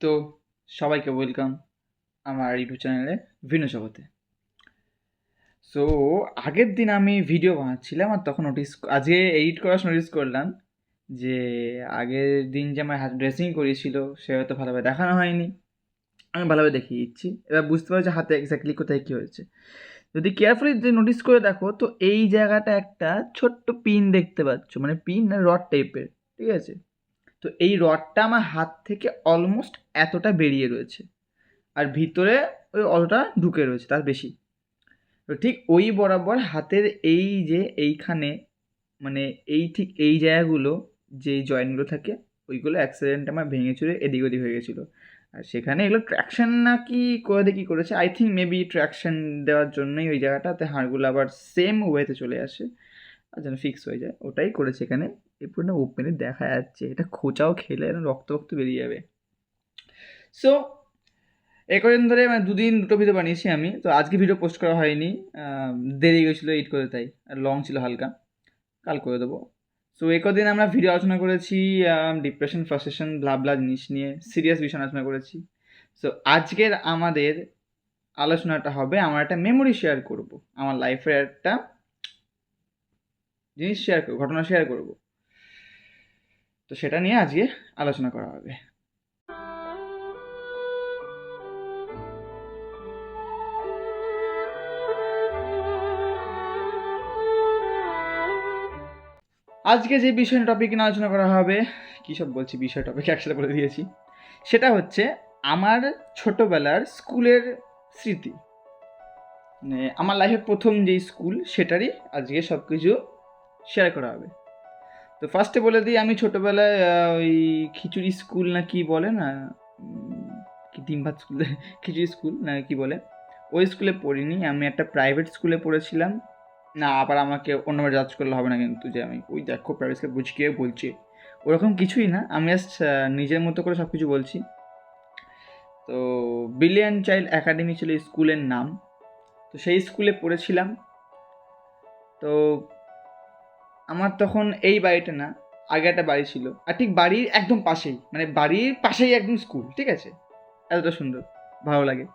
তো সবাইকে ওয়েলকাম আমার ইউটিউব চ্যানেলে ভিন্ন জগতে। সো আগের দিন আমি ভিডিও বানাচ্ছিলাম আর তখন আজকে এডিট করার সময় নোটিস করলাম যে আগের দিন যে আমার হাত ড্রেসিং করিয়েছিল সে হয়তো ভালোভাবে দেখানো হয়নি। আমি ভালোভাবে দেখিয়ে দিচ্ছি, এবার বুঝতে পারছি হাতে এক্স্যাক্টলি কোথায় কী হয়েছে। যদি কেয়ারফুলি নোটিস করে দেখো তো এই জায়গাটা একটা ছোট্ট পিন দেখতে পাচ্ছ, মানে পিন না রড টাইপের, ঠিক আছে? তো এই রডটা আমার হাত থেকে অলমোস্ট এতটা বেরিয়ে রয়েছে, আর ভিতরে ওই অতটা ঢুকে রয়েছে, তার বেশি। তো ঠিক ওই বরাবর হাতের এই যে এইখানে, মানে ঠিক এই জায়গাগুলো, যে জয়েন্টগুলো থাকে ওইগুলো অ্যাক্সিডেন্ট আমার ভেঙে চুরে এদিক ওদিক হয়ে গেছিলো। আর সেখানে এগুলো ট্র্যাকশন না কি করে দিয়ে কী করেছে, আই থিঙ্ক মেবি ট্র্যাকশন দেওয়ার জন্যই ওই জায়গাটাতে হাড়গুলো আবার সেম ওয়েতে চলে আসে আর যেন ফিক্স হয়ে যায়, ওটাই করেছে এখানে। এরপর না ওপেনে দেখা যাচ্ছে এটা খোঁচাও খেলে রক্ত রক্ত বেরিয়ে যাবে। সো কদিন ধরে মানে দুদিন দুটো ভিডিও বানিয়েছি আমি, তো আজকে ভিডিও পোস্ট করা হয়নি, দেরি গেছিলো এডিট করে, তাই আর লং ছিল হালকা, কাল করে দেবো। সো কদিন আমরা ভিডিও আলোচনা করেছি ডিপ্রেশন, ফ্রাস্ট্রেশন, ব্লা জিনিস নিয়ে, সিরিয়াস বিষয় আলোচনা করেছি। সো আজকের আমাদের আলোচনাটা হবে, আমার একটা মেমোরি শেয়ার করব, আমার লাইফের একটা জিনিস শেয়ার করবো, ঘটনা শেয়ার করব। তো সেটা নিয়ে আজকে আলোচনা করা হবে। আজকে যে বিষয় টপিক নিয়ে আলোচনা করা হবে, কী সব বলছি, বিষয় টপিক একসাথে বলে দিয়েছি, সেটা হচ্ছে আমার ছোটোবেলার স্কুলের স্মৃতি। মানে আমার লাইফের প্রথম যেই স্কুল সেটারই আজকে সব কিছু শেয়ার করা হবে। তো ফার্স্টে বলে দিই, আমি ছোটোবেলায় ওই খিচুড়ি স্কুল না কি বলে না, কি ডিম ভাত স্কুল, খিচুড়ি স্কুল না কি বলে, ওই স্কুলে পড়িনি, আমি একটা প্রাইভেট স্কুলে পড়েছিলাম। না, আবার আমাকে অন্যভাবে জাজ করলে হবে না কিন্তু, যে আমি ওই দেখো প্রাইভেট স্কুলে বুঝ কেউ বলছে, ওরকম কিছুই না, আমি জাস্ট নিজের মতো করে সব কিছু বলছি। তো ব্রিলিয়ান্ট চাইল্ড একাডেমি ছিল স্কুলের নাম, তো সেই স্কুলে পড়েছিলাম। তো আমার তখন এই বাড়িটা না, আগে একটা বাড়ি ছিল, আর ঠিক বাড়ির একদম পাশেই, মানে বাড়ির পাশেই একদম স্কুল, ঠিক আছে? এতটা সুন্দর, ভালো লাগে।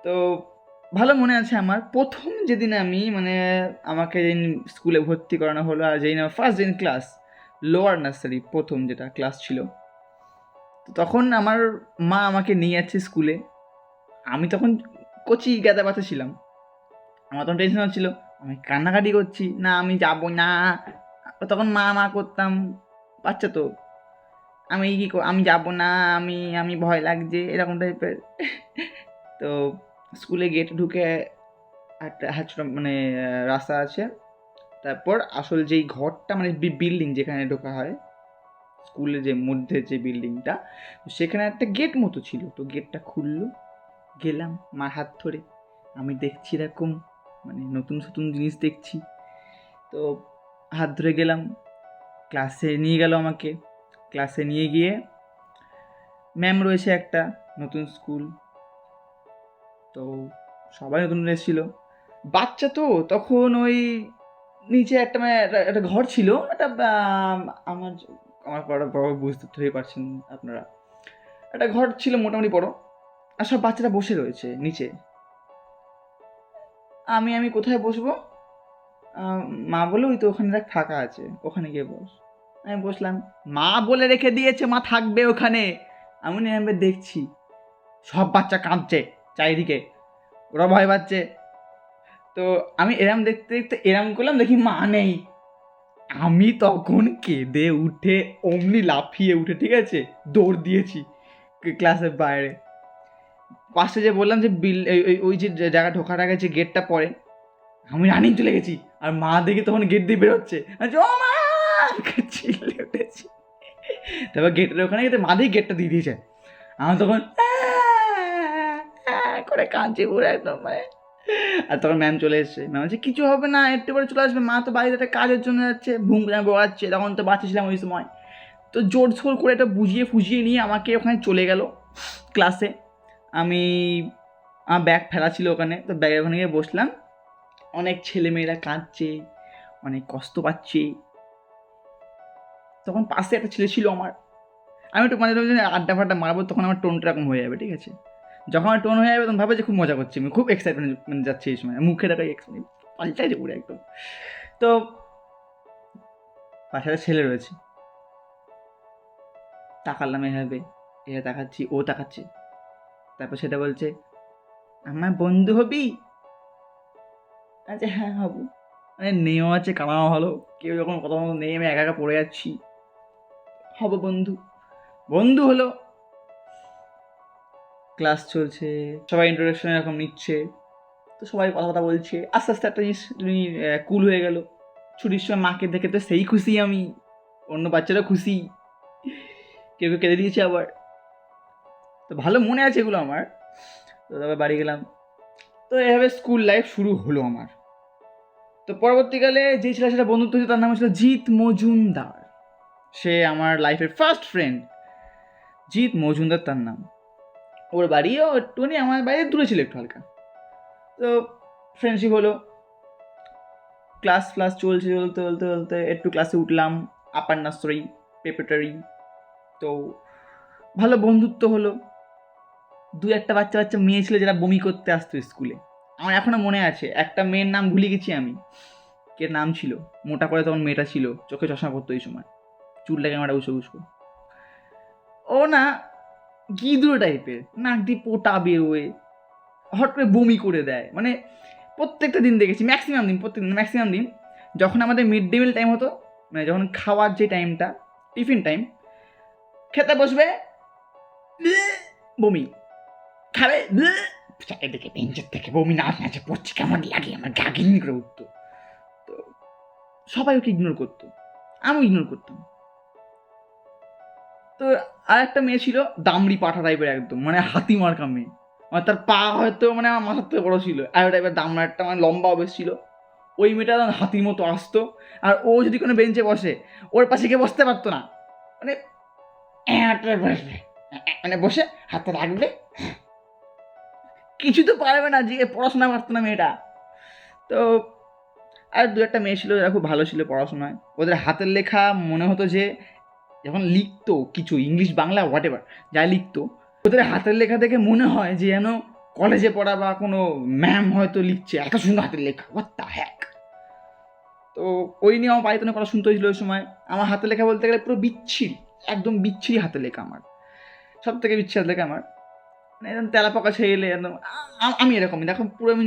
তো ভালো মনে আছে আমার প্রথম যেদিন আমি মানে আমাকে যেদিন স্কুলে ভর্তি করানো হলো, আর যেদিন আমার ফার্স্ট দিন ক্লাস, লোয়ার নার্সারি প্রথম যেটা ক্লাস ছিল, তো তখন আমার মা আমাকে নিয়ে যাচ্ছে স্কুলে। আমি তখন কচি গাদা বাচ্চা ছিলাম, আমার তখন টেনশন হচ্ছিল, আমি কান্নাকাটি করছি না, আমি যাব না। তখন মা মা করতাম, বাচ্চা তো, আমি যাব না, আমি আমি ভয় লাগছে, এরকম টাইপের। তো স্কুলে গেট ঢুকে একটা ছোটো মানে রাস্তা আছে, তারপর আসল যেই ঘরটা মানে বিল্ডিং যেখানে ঢোকা হয়, স্কুলের যে মধ্যে যে বিল্ডিংটা, সেখানে একটা গেট মতো ছিল। তো গেটটা খুললো, গেলাম মার হাত ধরে, আমি দেখছি এরকম মানে নতুন নতুন জিনিস দেখছি। তো হাত ধরে গেলাম, ক্লাসে নিয়ে গেল আমাকে, ক্লাসে নিয়ে গিয়ে ম্যাম রয়েছে একটা, নতুন স্কুল, তো সবাই নতুন এসেছিলো, বাচ্চা তো তখন ওই নিচে একটা মানে একটা ঘর ছিল, একটা আমার আমার বড় বুঝতে ধরে পারছেন আপনারা, একটা ঘর ছিল মোটামুটি বড়, আর সব বাচ্চারা বসে রয়েছে নিচে। আমি আমি কোথায় বসবো? মা বলে ওই তো ওখানে দেখ ফাঁকা আছে, ওখানে গিয়ে বস। আমি বসলাম, মা বলে রেখে দিয়েছে মা থাকবে ওখানে। আমি নেমে দেখছি সব বাচ্চা কাঁদছে চারিদিকে, ওরা ভয় পাচ্ছে। তো আমি এরম দেখতে দেখতে এরম করলাম, দেখি মা নেই। আমি তখন কেঁদে উঠে অমনি লাফিয়ে উঠে, ঠিক আছে, দৌড় দিয়েছি ক্লাসের বাইরে। পাশে যে বললাম যে ওই যে জায়গা ঢোকার আগে যে গেটটা পড়ে, আমি রানিং চলে গেছি, আর মা দেখি তখন গেট দিয়ে বেরোচ্ছে, ও মা চিল্লে উঠেছি। তারপর গেটের ওখানে গেতে মা দেখি গেটটা দিয়ে দিয়েছে, আমার তখন করে কাঁদছি পুরো একদম মানে। আর তখন ম্যাম চলে এসছে, ম্যাম বলছে কিছু হবে না, একটু পরে চলে আসবে, মা তো বাড়িতে একটা কাজের জন্য যাচ্ছে, ভুম বোয়াচ্ছে, তখন তো বাচ্চা ছিলাম ওই সময়। তো জোর সোর করে এটা বুঝিয়ে ফুঝিয়ে নিয়ে আমাকে ওখানে চলে গেল ক্লাসে। আমি আমার ব্যাগ ফেলা ছিল ওখানে, তো ব্যাগের ওখানে গিয়ে বসলাম, অনেক ছেলেমেয়েরা কাঁদছে, অনেক কষ্ট পাচ্ছে। তখন পাশে একটা ছেলে ছিল আমার, আমি একটু মাঝে মাঝে আড্ডা ফাড্ডা মারবো, তখন আমার টোনটা এরকম হয়ে যাবে, ঠিক আছে? যখন আমার টোন হয়ে যাবে তখন ভাবে যে খুব মজা করছি, আমি খুব এক্সাইটমেন্ট যাচ্ছে এই সময়, মুখে দেখা পাল্টাই যে পুরো একদম। তো পাশে ছেলে রয়েছে, তাকালাম এভাবে, এ তাকাচ্ছি, ও তাকাচ্ছে, তারপর সেটা বলছে আমার বন্ধু হবি? আচ্ছা হ্যাঁ হবো। মানে নেও আছে কামাও হলো, কেউ যখন কথা মতো নেই, আমি একা একা পড়ে যাচ্ছি, হব বন্ধু। বন্ধু হলো, ক্লাস চলছে, সবাই ইন্ট্রোডাকশন এরকম নিচ্ছে, তো সবাই কথা কথা বলছে, আস্তে আস্তে একটা জিনিস কুল হয়ে গেল। ছুটির সময় মাকে দেখে তো সেই খুশি আমি, অন্য বাচ্চারা খুশি, কেউ কেউ কেঁদে দিয়েছে আবার। তো ভালো মনে আছে এগুলো আমার। তো তারপর বাড়ি গেলাম। তো এভাবে স্কুল লাইফ শুরু হলো আমার। তো পরবর্তীকালে যে ছেলের সাথে বন্ধুত্ব হয়েছে তার নাম ছিল জিৎ মজুমদার। সে আমার লাইফের ফার্স্ট ফ্রেন্ড, জিৎ মজুমদার তার নাম। ওর বাড়িও একটুখানি আমার বাড়ি দূরে ছিল একটু হালকা। তো ফ্রেন্ডশিপ হলো, ক্লাস চলছে, চলতে চলতে চলতে একটু ক্লাসে উঠলাম, আপার নার্সারি, প্রেপারেটরি। তো ভালো বন্ধুত্ব হলো। দু একটা বাচ্চা মেয়ে ছিল যারা বমি করতে আসতো স্কুলে, আমার এখনও মনে আছে। একটা মেয়ের নাম ভুলে গেছি আমি, কে নাম ছিল, মোটা করে তখন মেয়েটা ছিল, চোখে চশমা পড়তো এই সময়, চুলটাকে আমরা উস্কো উস্কো। ও না গিদুড়ো টাইপের, নাক দিয়ে পোটা বেরোয়, হট করে বমি করে দেয়। মানে প্রত্যেকটা দিন দেখেছি, ম্যাক্সিমাম দিন যখন আমাদের মিড ডে মিল টাইম হতো, মানে যখন খাওয়ার যে টাইমটা, টিফিন টাইম, খেতে বসবে, বমি, খাবে, চারিদিকে বেঞ্চের থেকে বমি নাচে পড়ছে, কেমন লাগে, আমার গা ঘিন করে উঠতো। তো সবাই ওকে ইগনোর করতো, আমিও ইগনোর করতাম। তো আর একটা মেয়ে ছিল দামড়ি পাঠা টাইপের, একদম মানে হাতি মার্কা মেয়ে, মানে তার পা হয়তো মানে আমার মাথার থেকে বড় ছিল, আর টাইপের দামড়া একটা, মানে লম্বা বেশ ছিল। ওই মেয়েটা হাতির মতো আসতো, আর ও যদি কোনো বেঞ্চে বসে ওর পাশে গিয়ে বসতে পারতো না, মানে বসবে, মানে বসে হাতে রাখবে, কিছু তো পারবে না, যে পড়াশোনা পারতো না মেয়েটা। তো আর দু একটা মেয়ে ছিল যারা খুব ভালো ছিল পড়াশোনায়, ওদের হাতের লেখা মনে হতো যে যখন লিখতো কিছু ইংলিশ বাংলা হোয়াট এভার যা লিখতো, ওদের হাতের লেখা দেখে মনে হয় যে যেন কলেজে পড়া বা কোনো ম্যাম হয়তো লিখছে, এত সুন্দর হাতের লেখা, হোয়াট দ্য হ্যাক। তো ওই নিয়ে আমার বাড়িতে অনেক কথা শুনতে হয়েছিল ওই সময়। আমার হাতের লেখা বলতে গেলে পুরো বিচ্ছিরি, একদম বিচ্ছিরি হাতের লেখা আমার, সব থেকে বিচ্ছিরি হাতের লেখা আমার, মানে একদম তেলা পাকা ছেলে একদম। আমি এরকমই দেখো, পুরো আমি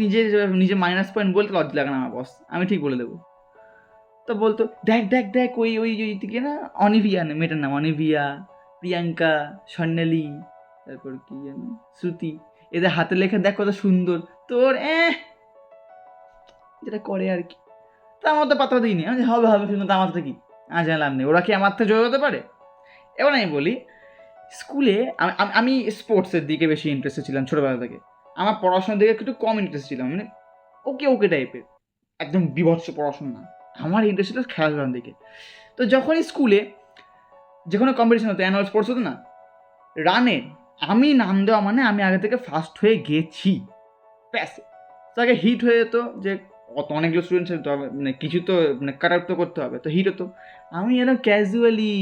নিজে মাইনাস পয়েন্ট বলতে লজ্জা লাগে না আমার, বস আমি ঠিক বলে দেবো। তো বলতো দেখ দেখ দেখ ওই ওই ওই দিকে না, অনিভিয়া না মেয়েটার নাম, অনিভিয়া, প্রিয়াঙ্কা, স্বর্ণালী, তারপর কি যেন শ্রুতি, এদের হাতে লেখা দেখ কত সুন্দর, তোর যেটা করে আর কি। তা আমার তো পাত্তা দিইনি, আমি হবে হবে সুন্দর, আমার তো কি জানলাম নেই, ওরা কি আমার থেকে জয় হতে পারে। এবার আমি বলি, স্কুলে আমি স্পোর্টসের দিকে বেশি ইন্টারেস্টেড ছিলাম ছোটোবেলা থেকে, আমার পড়াশোনার দিকে একটু কম ইন্টারেস্ট ছিলাম, মানে ওকে টাইপের, একদম বিভৎস পড়াশোনা না, আমার ইন্টারেস্ট ছিল খেলাধুলার দিকে। তো যখনই স্কুলে যে কোনো কম্পিটিশন হতো, অ্যানুয়াল স্পোর্টস হতো না, রানে আমি নাম দেওয়া মানে আমি আগে থেকে ফার্স্ট হয়ে গেছি, ব্যাস। তো আগে হিট হয়ে যেত, যে অত অনেকগুলো স্টুডেন্টস হতে হবে, মানে কিছু তো মানে কাট আউট তো করতে হবে, তো হিট হতো। আমি যেন ক্যাজুয়ালি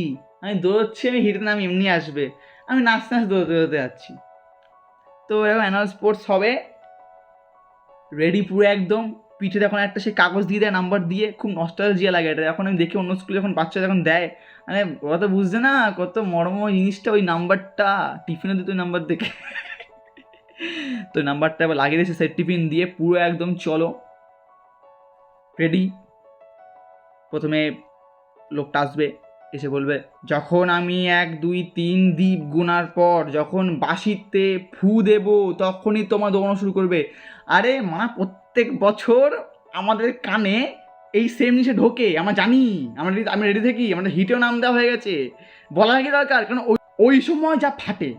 আমি দৌড়চ্ছি, আমি হিটের নাম এমনি আসবে, আমি নাচতে দৌড়তে যাচ্ছি। তো এরকম অ্যানুয়াল স্পোর্টস হবে, রেডি পুরো একদম, পিঠে যখন একটা সে কাগজ দিয়ে দেয় নাম্বার দিয়ে, খুব নস্টালজিয়া লাগে এটা যখন আমি দেখি অন্য স্কুলে যখন বাচ্চা যখন দেয়, মানে ওরা তো বুঝছে না কত মর্ম জিনিসটা, ওই নাম্বারটা টিফিনে দিত ওই নাম্বার দেখে। তো নাম্বারটা এবার লাগিয়ে দিয়েছে সেট টিফিন দিয়ে, পুরো একদম চলো রেডি। প্রথমে লোকটা আসবে, এসে বলবে যখন আমি 1 2 3 দ্বীপ গোনার পর যখন বাঁশিতে ফু দেব তখনই তোমার দৌড়ানো শুরু করবে। আরে মা, প্রত্যেক বছর আমাদের কানে এই সেম জিনিসে ঢোকে, আমরা জানি, আমি রেডি থাকি, আমাদের হিটেও নাম দেওয়া হয়ে গেছে, বলা কি দরকার, কারণ ওই সময় যা ফাটে,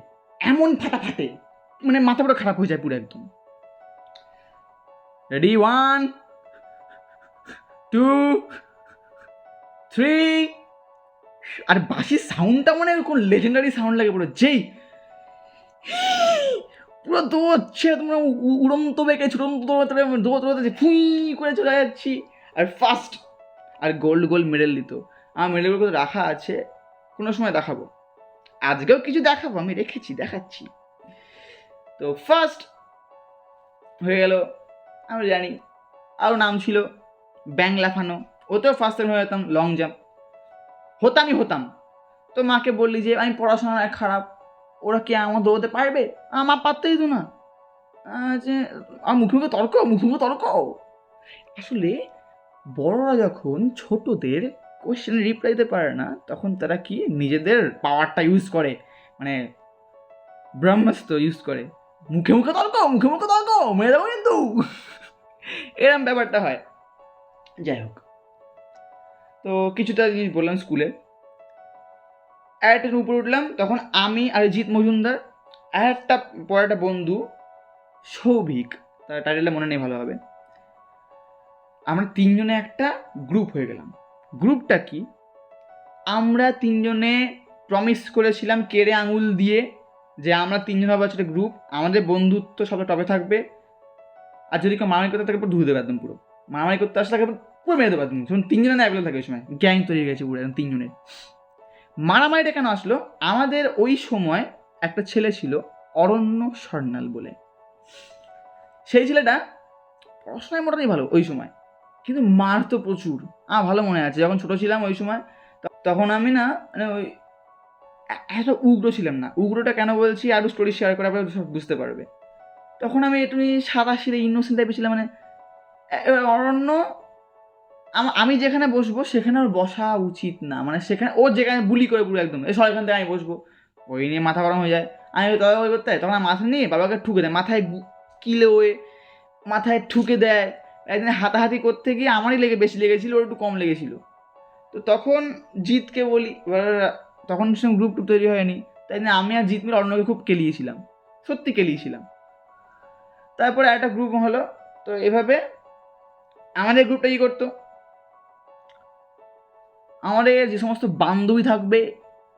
এমন ফাটে, মানে মাথা পুরো খারাপ হয়ে যায় পুরো একদম। রেডি 1 2 3, আর বাঁশির সাউন্ডটা মানে কোন লেজেন্ডারি সাউন্ড লাগে পুরো, যেই পুরো দৌড়চ্ছে তোমরা উড়ন্ত বেগে ছুটন্ত দৌড়াতে ফুই করে চলে যাচ্ছি, আর ফার্স্ট, আর গোল্ড মেডেল দিত। আমার মেডেলগুলো রাখা আছে, কোনো সময় দেখাবো। আজকেও কিছু দেখাবো, আমি দেখাচ্ছি। তো ফার্স্ট হয়ে গেল, আমি জানি আরও নাম ছিল ব্যাং লাফানো, ওতেও ফার্স্ট টাইম হয়ে যেতাম, লং জাম্প হতাম। তো মাকে বললি যে আমি পড়াশোনায় খারাপ, ওরা কি আমার দৌড়াতে পারবে? আমার পারতেই তো না, যে মুখে তর্ক। আসলে বড়রা যখন ছোটদের কোশ্চেনে রিপ্লাই দিতে পারে না, তখন তারা কি নিজেদের পাওয়ারটা ইউজ করে, মানে ব্রহ্মাস্ত্র ইউজ করে, মুখে তর্ক মেরে দেবো কিন্তু এরম ব্যাপারটা হয়। যাই হোক, তো কিছুটা জিনিস বললাম স্কুলে। একটা উপরে উঠলাম, তখন আমি আর জিৎ মজুমদার আর একটা পরে একটা বন্ধু সৌভিক, তার টাইটেলটা মনে নেই ভালোভাবে, আমরা তিনজনে একটা গ্রুপ হয়ে গেলাম। গ্রুপটা কি, আমরা তিনজনে প্রমিস করেছিলাম কেড়ে আঙুল দিয়ে যে আমরা তিনজন হবে একটা গ্রুপ, আমাদের বন্ধুত্ব সবাই টপে থাকবে, আর যদি কেউ মারামারি করতে থাকে পুরো ধুয়ে দেবে একদম, পুরো মারামারি করতে আসলে থাকে পুরো মেরে দেবে একদম। যখন তিনজনে না অ্যাভেলেবল থাকে ওই সময়, গ্যাং তৈরি হয়ে গেছে পুরো একদম তিনজনের। মারামারিটা কেন আসলো, আমাদের ওই সময় একটা ছেলে ছিল অরণ্য স্বর্ণাল বলে, সেই ছেলেটা পড়াশোনায় মোটামুটি ভালো ওই সময়, কিন্তু মারতো প্রচুর। আমার ভালো মনে আছে যখন ছোটো ছিলাম ওই সময়, তখন আমি না মানে ওই এত উগ্র ছিলাম না। উগ্রটা কেন বলছি, আরও স্টোরি শেয়ার করে আপনারা সব বুঝতে পারবে। তখন আমি একটু সাদাশিদে ইনোসেন্ট টাইপের ছিলাম, মানে অরণ্য আমি যেখানে বসবো সেখানে ওর বসা উচিত না, মানে সেখানে ও যেখানে বুলি করে পুরো একদম এই সব এখান থেকে আমি বসবো, ওই নিয়ে মাথা গরম হয়ে যায়। আমি তবে ওই করতে তখন মাথা নিয়ে বাবাকে ঠুকে দেয়, মাথায় কিলে ওয়ে মাথায় ঠুকে দেয়। একদিন হাতাহাতি করতে গিয়ে আমারই বেশি লেগেছিলো, ওর একটু কম লেগেছিল। তো তখন জিতকে বলি, এবার তখন সঙ্গে গ্রুপ তৈরি হয়নি, তাই জন্য আমি আর জিত মিলে অন্যকে খুব কেলিয়েছিলাম, সত্যি কেলিয়েছিলাম। তারপরে একটা গ্রুপ হলো, তো এভাবে আমাদের গ্রুপটা কী করতো, আমাদের যে সমস্ত বান্ধবী থাকবে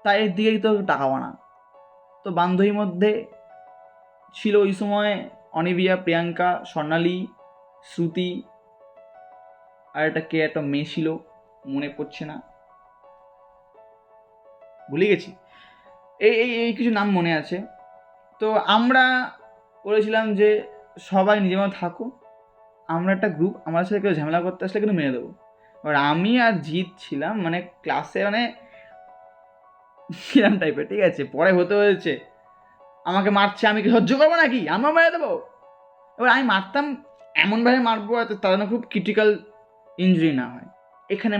তাই দিকেই তো টাকা বানা। তো বান্ধবীর মধ্যে ছিল ওই সময় অনিবিয়া, প্রিয়াঙ্কা, স্বর্ণালী, শ্রুতি, আর একটা মেয়ে ছিল মনে পড়ছে না, ভুলে গেছি, এই কিছু নাম মনে আছে। তো আমরা বলেছিলাম যে সবাই নিজের মতো থাকো, আমরা একটা গ্রুপ, আমার সাথে কেউ ঝামেলা করতে আসলে কিন্তু মেরে দেবো। এবার আমি আর জিত ছিলাম মানে ক্লাসে মানে কিরম টাইপের, ঠিক আছে, পরে হতে হয়েছে আমাকে মারছে, আমি কি সহ্য করবো নাকি, আমরা মেরে দেবো। এবার আমি মারতাম এমনভাবে মারবো যাতে তার জন্য খুব ক্রিটিক্যাল ইঞ্জুরি না হয়, এখানে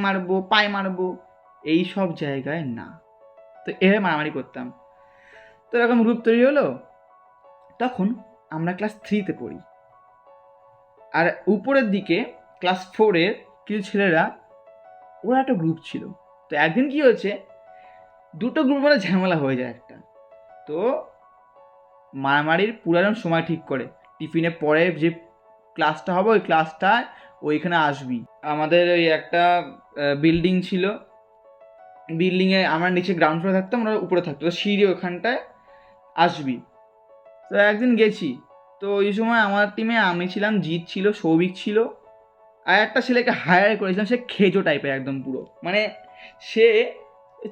মারবো পায়ে মারবো, এই সব জায়গায় না। তো এভাবে মারামারি করতাম। তো এরকম গ্রুপ তৈরি হলো। তখন আমরা ক্লাস 3-তে পড়ি, আর উপরের দিকে ক্লাস 4-এর কিছু ছেলেরা, ওরা একটা গ্রুপ ছিল। তো একদিন কি হয়েছে, দুটো গ্রুপ মধ্যে ঝামেলা হয়ে যায় একটা। তো মারামারির পুরানো সময় ঠিক করে, টিফিনে পরে যে ক্লাসটা হবে ওই ক্লাসটায় ওইখানে আসবি। আমাদের ওই একটা বিল্ডিং ছিল, বিল্ডিংয়ে আমরা নিচে গ্রাউন্ড ফ্লোরে থাকতাম, আমরা উপরে থাকতো, তো সিঁড়ি ওখানটায় আসবি। তো একদিন গেছি, তো ওই সময় আমার টিমে আমি ছিলাম, জিৎ ছিল, সৌভিক ছিল, আর একটা ছেলেকে হায়ার করেছিলাম, সে খেজো টাইপের একদম পুরো, মানে সে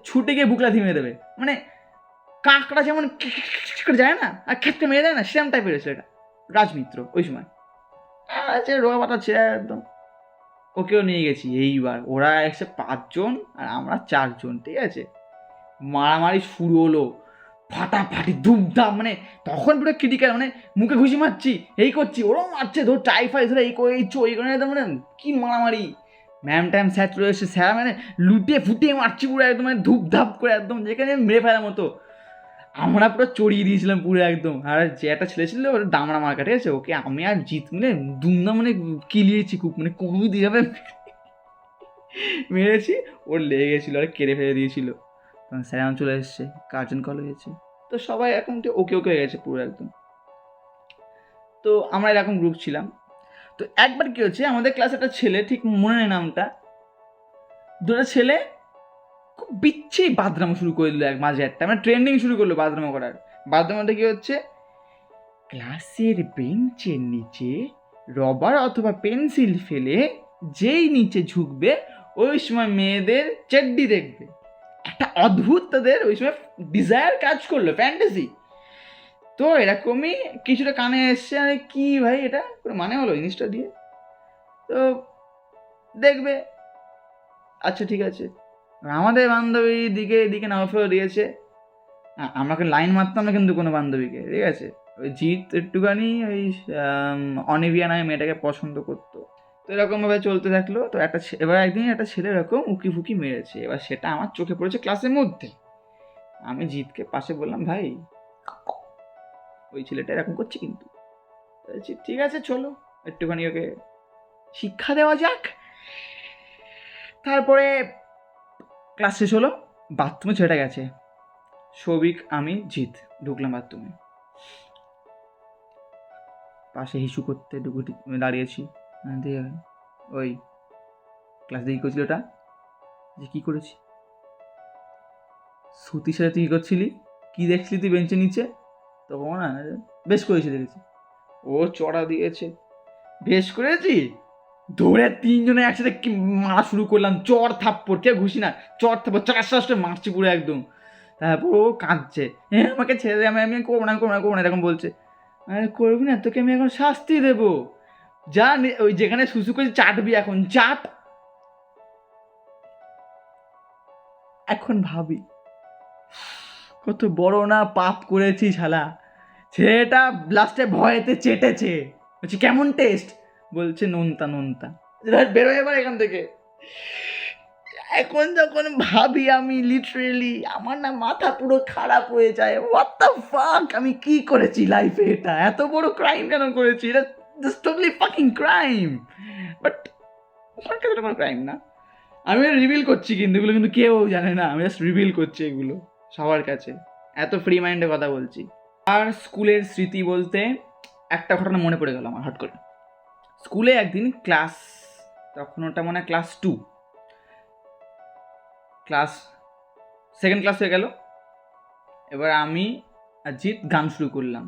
ছুটে গিয়ে বুকলা ধিমে দেবে, মানে কাঁকড়া যেমন করে যায় না আর খেতে মেরে দেয় না, সেরকম টাইপের ছেলেটা, রাজমিত্র ওই সময় আছে, রোগা পাতা ছেলে একদম। ওকেও নিয়ে গেছি। এইবার ওরা এসে 5 জন আর আমরা 4 জন, ঠিক আছে, মারামারি শুরু হলো, ফাটাফাটি ধুমধাম, মানে তখন পুরো ক্রিটিক্যাল, মানে মুখে ঘুষি মারছি, এই করছি, ওরাও মারছে, ধর টাইফাই ধরে এই করে একদম, মানে কি মারামারি। ম্যাম ট্যাম স্যার চলে এসেছে, স্যার মানে লুটিয়ে ফুটিয়ে মারছি পুরো একদম, মানে ধূপধাপ করে একদম, যেখানে মেরে ফেলার মতো। আমরা পুরো চড়িয়ে দিয়েছিলাম পুরো একদম। আর যে একটা ছেলে ছিল ওর দামড়া মার্কা, ঠিক আছে, ওকে আমি আর জিত মিলে দুমদাম মানে কিলিয়েছি খুব, মানে কোনো দিকে মেরেছি, ওর লেগে গেছিলো আর কেড়ে ফেলে দিয়েছিল। তখন স্যার এখন চলে এসছে, গার্জেন কল হয়েছে, তো সবাই এখন ওকে হয়ে গেছে পুরো একদম। তো আমরা এরকম গ্রুপ ছিলাম। তো একবার কি হচ্ছে, আমাদের ক্লাসে একটা ছেলে, ঠিক মনে নেই নামটা, দুটো ছেলে খুব বিচ্ছিরি বাদরামো শুরু করে দিল মাঝে একটা, মানে ট্রেন্ডিং শুরু করলো বাদরামো করার। বাদরামোটা কি হচ্ছে, ক্লাসের বেঞ্চের নিচে রবার অথবা পেন্সিল ফেলে যেই নিচে ঝুঁকবে ওই সময় মেয়েদের চেড্ডি দেখবে। একটা অদ্ভুত তাদের ওই সময় ডিজায়ার কাজ করলো, ফ্যান্টাসি। তো এরকমই কিছুটা কানে এসছে, আরে কি ভাই এটা কোনো মানে হলো জিনিসটা দিয়ে? তো দেখবে, আচ্ছা ঠিক আছে। আমাদের বান্ধবীর দিকে এদিকে নামফেরও দিয়েছে, আমাকে লাইন মারতাম না কিন্তু কোনো বান্ধবীকে, ঠিক আছে? ওই জিৎ একটুখানি ওই অনিভিয়া নামে মেয়েটাকে পছন্দ করতো। তো এরকমভাবে চলতে থাকলো। তো এবার একদিন একটা ছেলে এরকম উকি ফুকি মেরেছে, এবার সেটা আমার চোখে পড়েছে ক্লাসের মধ্যে। আমি জিৎকে পাশে বললাম, ভাই ওই ছেলেটা এরকম করছে কিন্তু। বলছি ঠিক আছে চলো একটুখানি ওকে শিক্ষা দেওয়া যাক। তারপরে ক্লাস শেষ হলো, বাথরুমে ছেলেটা গেছে, সৌভিক আমি জিৎ ঢুকলাম বাথরুমে, পাশে হিসু করতে দাঁড়িয়েছি। দিয়ে ওই ক্লাস দিয়ে কী করছিল ওটা, যে কী করেছি? সুতির সাথে তুই কী করছিলি, কী দেখছিলি তুই বেঞ্চের নিচে? তখন না বেশ করেছি দেখেছি, ও চড়া দিয়েছে, বেশ করেছি। ধরে তিনজনে একসাথে মারা শুরু করলাম, চর থাপ্পড়, কে ঘুষি না, চর থাপ্পড় চারশো মারছি পুরো একদম। তারপর ও কাঁদছে, হ্যাঁ আমাকে ছেড়ে আমি আমি করবো না করবো না করবো না এরকম বলছে। আরে করবি না, তোকে আমি এখন শাস্তি দেবো, যা ওই যেখানে শুশু করে চাটবি, এখন চাট। এখন ভাবি কত বড় না পাপ করেছি শালা। ছেলেটা লাস্টে ভয়েতে চেটেছে, বলছি কেমন টেস্ট, বলছে নোনতা নোনতা, বেরোয় এবার এখান থেকে। এখন যখন ভাবি আমি লিটারেলি আমার না মাথা পুরো খারাপ হয়ে যায়, হোয়াট দ্য ফাক আমি কি করেছি লাইফে, এটা এত বড় ক্রাইম কেন করেছি, এটা just totally fucking crime. But আমার কাছে কোনো ক্রাইম না, আমি রিভিল করছি কিন্তু এগুলো কিন্তু কেউ জানে না, আমি জাস্ট রিভিল করছি এগুলো সবার কাছে, এত ফ্রি মাইন্ডে কথা বলছি। আর স্কুলের স্মৃতি বলতে একটা ঘটনা মনে পড়ে গেল আমার হট করে। স্কুলে একদিন ক্লাস, তখন ওটা মনে হয় ক্লাস 2, ক্লাস সেকেন্ড ক্লাস হয়ে গেল। এবার আমি আর জিৎ গান শুরু করলাম,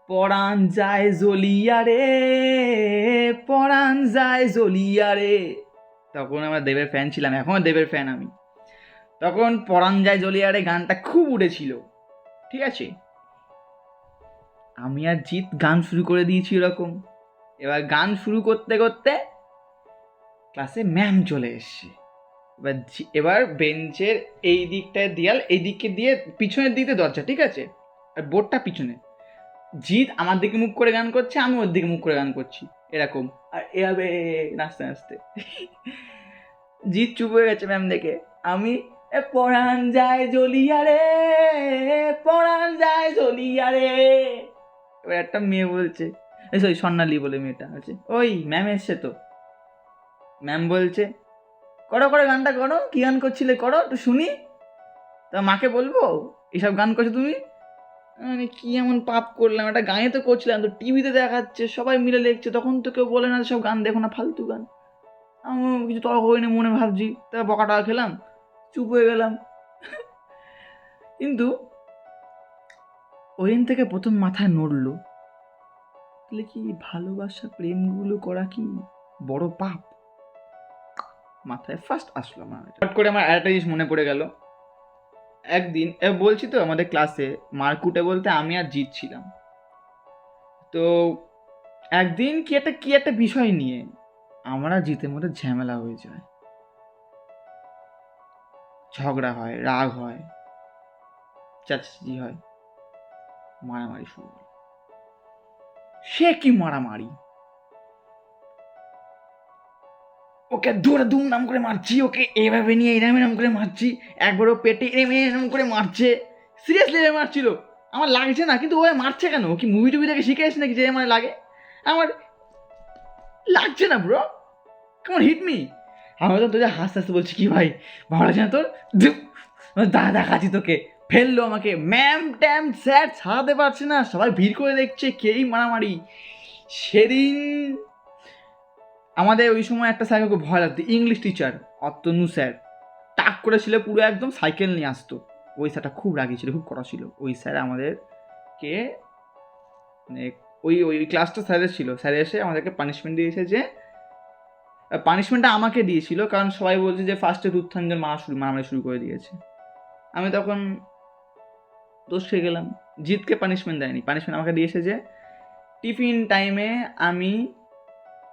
পরাণ যায় জ্বলিয়া রে, পরাণ যায় জ্বলিয়া রে। তখন আমরা দেবের ফ্যান ছিলাম, এখনও দেবের ফ্যান আমি। তখন পরাণ যায় জ্বলিয়া রে গানটা খুব উঠেছিল, ঠিক আছে? আমি আর জিৎ গান শুরু করে দিয়েছি এরকম। এবার গান শুরু করতে করতে ক্লাসে ম্যাম চলে এসছে। এবার বেঞ্চের এই দিকটায় দেয়াল, এই দিকে দিয়ে পিছনের দিকে দরজা, ঠিক আছে? আর বোর্ডটা পিছনে। জিৎ আমার দিকে মুখ করে গান করছে, আমি ওর দিকে মুখ করে গান করছি এরকম, আর এভাবে নাচতে নাচতে। জিৎ চুপ হয়ে গেছে ম্যাম দেখে। আমি পরাণ যায় জ্বলিয়া রে, পরাণ যায় জ্বলিয়া রে। এবার একটা মেয়ে বলছে, সরি স্বর্ণালী বলে মেয়েটা আছে, ওই ম্যাম এসছে তো। ম্যাম বলছে করো করো গানটা করো, কী গান করছিলে করো একটু শুনি, তা মাকে বলবো এইসব গান করছো তুমি। মানে কি এমন পাপ করলাম, একটা গানে তো করছিলাম, তো টিভিতে দেখাচ্ছে সবাই মিলে লিখছে, তখন তো কেউ বলে না সব গান দেখো না ফালতু গান। আমি কিছু তর্ক করিনি, মনে ভাবছি, তা বকা টকা খেলাম, চুপ হয়ে গেলাম। কিন্তু ওই দিন থেকে প্রথম মাথায় নড়লো, তাহলে কি ভালোবাসা প্রেমগুলো করা কি বড় পাপ? মাথায় ফার্স্ট আসলো আমার, হট করে আমার একটা জিনিস মনে পড়ে গেল। একদিন বলছি তো আমাদের ক্লাসে মারকুটে বলতে আমি আর জিৎ ছিলাম। তো একদিন কি একটা বিষয় নিয়ে আমরা জিতের মধ্যে ঝামেলা হয়ে যায়, ঝগড়া হয়, রাগ হয়, চাচাচি হয়, মারামারি শুরু হয়। সে কি মারামারি, ওকে ধরে দুমদাম করে মারছি, ওকে এভাবে নিয়ে এরম করে মারছি, একবারও পেটে এরম করে মারছে, সিরিয়াসলি এরম মারছিল। আমার লাগছে না, কিন্তু ও মারছে কেন? ও কি মুভি টুভি দেখে শিখে এসে নাকি যে আমার লাগে? আমার লাগছে না ব্রো, কেমন হিট মি। আমি তো তোদের হাসতে হাসতে বলছি কি ভাই ভালো লাগছে না তোর, দাদা দেখাচ্ছি তোকে। ফেললো আমাকে, ম্যাম ট্যাম স্যার ছাড়াতে পারছে না, সবাই ভিড় করে দেখছে কেই মারামারি। সেদিন আমাদের ওই সময় একটা স্যারকে খুব ভয় লাগতো, ইংলিশ টিচার অতনু স্যার, টাক করেছিল পুরো একদম, সাইকেল নিয়ে আসতো। ওই স্যারটা খুব রাগি ছিল, খুব কড়া ছিল। ওই স্যার আমাদেরকে মানে ওই ক্লাসটা স্যারের ছিল, স্যার এসে আমাদেরকে পানিশমেন্ট দিয়েছে, যে পানিশমেন্টটা আমাকে দিয়েছিল কারণ সবাই বলছে যে ফার্স্টে রুত্থাঞ্জন মারামারি শুরু করে দিয়েছে। আমি তখন দোষ খেয়ে গেলাম। জিতকে পানিশমেন্ট দেয়নি, পানিশমেন্ট আমাকে দিয়েছে যে টিফিন টাইমে আমি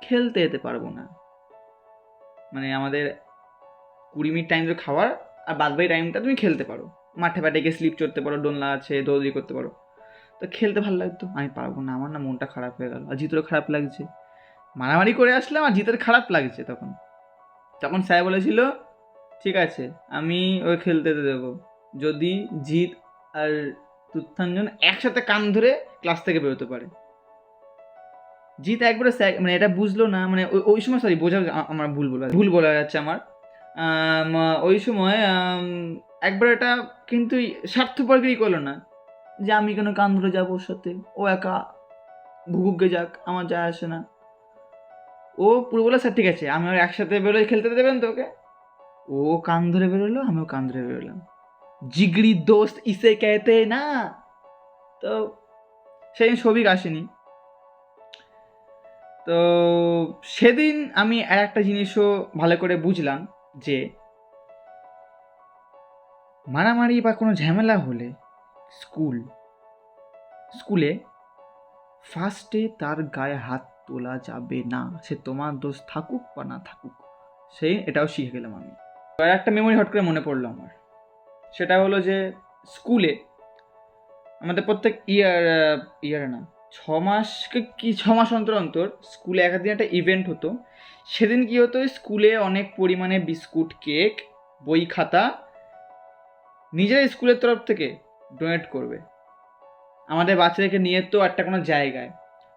খেলতে যেতে পারবো না, মানে আমাদের 20 মিনিট টাইম তো খাওয়ার, আর বাদ বাকি টাইমটা তুমি খেলতে পারো, মাঠে ফাটে গিয়ে স্লিপ চড়তে পারো, দোলনা আছে, দৌড়ি করতে পারো। তো খেলতে ভালো লাগতো, আমি পারবো না, আমার না মনটা খারাপ হয়ে গেল, আর জিতেরও খারাপ লাগছে, মারামারি করে আসলাম আর জিতের খারাপ লাগছে। তখন তখন স্যার বলেছিল ঠিক আছে আমি ওই খেলতে দেবো যদি জিৎ আর তুত্থাঞ্জন একসাথে কান ধরে ক্লাস থেকে বেরোতে পারে। জিৎ একবারে মানে এটা বুঝলো না, মানে ওই সময় সরি বোঝা আমার ভুল বলা যাচ্ছে আমার। ওই সময় একবার এটা কিন্তু স্বার্থপরগিরি করলো না যে আমি কেন কান ধরে যাবো ওর সাথে, ও একা ভুগুগে যাক, আমার যায় আসে না। ও পুরো বলে স্যার ঠিক আছে আমি ওর একসাথে বেরোয় খেলতে দেবেন তো ওকে। ও কান ধরে বেরোলো, আমিও কান ধরে বেরোলাম, জিগড়ি দোস্ত ইসে কেতে না। তো সেদিন সবিক আসেনি। তো সেদিন আমি আর একটা জিনিসও ভালো করে বুঝলাম যে মারামারি বা কোনো ঝামেলা হলে স্কুলে ফার্স্টে তার গায়ে হাত তোলা যাবে না, সে তোমার দোষ থাকুক বা না থাকুক। এটাও শিখে গেলাম আমি। আর একটা মেমোরি হট করে মনে পড়লো আমার, সেটা হলো যে স্কুলে আমাদের প্রত্যেক ইয়ারে না 6 মাস অন্তর অন্তর স্কুলে একদিন একটা ইভেন্ট হতো। সেদিন কি হতো, স্কুলে অনেক পরিমাণে বিস্কুট, কেক, বই খাতা নিজেরাই স্কুলের তরফ থেকে ডোনেট করবে আমাদের বাচ্চাদেরকে নিয়ে। তো একটা কোনো জায়গায়,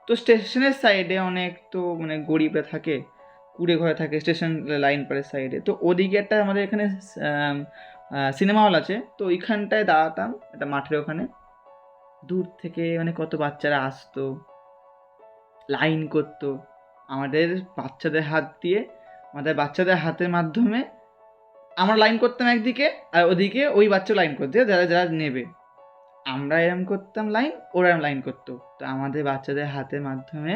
তো স্টেশনের সাইডে অনেক তো মানে গরিবরা থাকে, কুড়ে ঘরে থাকে স্টেশন লাইন পারের সাইডে। তো ওদিকে একটা আমাদের এখানে সিনেমা হল আছে, তো ওইখানটায় দাঁড়াতাম একটা মাঠের ওখানে। দূর থেকে মানে কত বাচ্চারা আসতো, লাইন করতো, আমাদের বাচ্চাদের হাতের মাধ্যমে আমরা লাইন করতাম একদিকে, আর ওদিকে ওই বাচ্চা লাইন করতে যারা যারা নেবে। আমরা এরম করতাম লাইন, ওরা এরম লাইন করতো। তো আমাদের বাচ্চাদের হাতের মাধ্যমে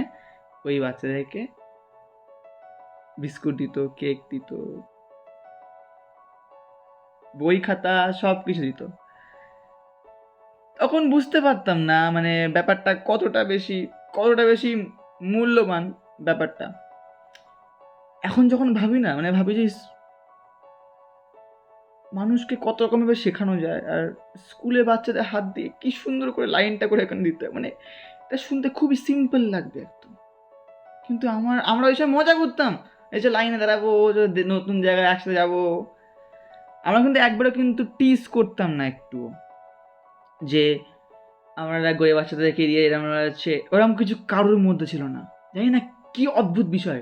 ওই বাচ্চাদেরকে বিস্কুট দিত, কেক দিত, বই খাতা সব কিছু দিত। তখন বুঝতে পারতাম না মানে ব্যাপারটা কতটা বেশি মূল্যবান ব্যাপারটা। এখন যখন ভাবি না, মানে ভাবি যে মানুষকে কত রকমভাবে শেখানো যায়, আর স্কুলে বাচ্চাদের হাত দিয়ে কি সুন্দর করে লাইনটা করে এখানে দিতে, মানে এটা শুনতে খুবই সিম্পল লাগবে একদম, কিন্তু আমরা ওই সময় মজা করতাম, এই যে লাইনে দাঁড়াবো, যে নতুন জায়গায় একসাথে যাবো। আমরা কিন্তু একবারও কিন্তু টিজ করতাম না একটু, যে আমরা গরিব বাচ্চাদেরকে দিয়ে এরকম হচ্ছে, ওরকম কিছু কারোর মধ্যে ছিল না। জানি না কি অদ্ভুত বিষয়,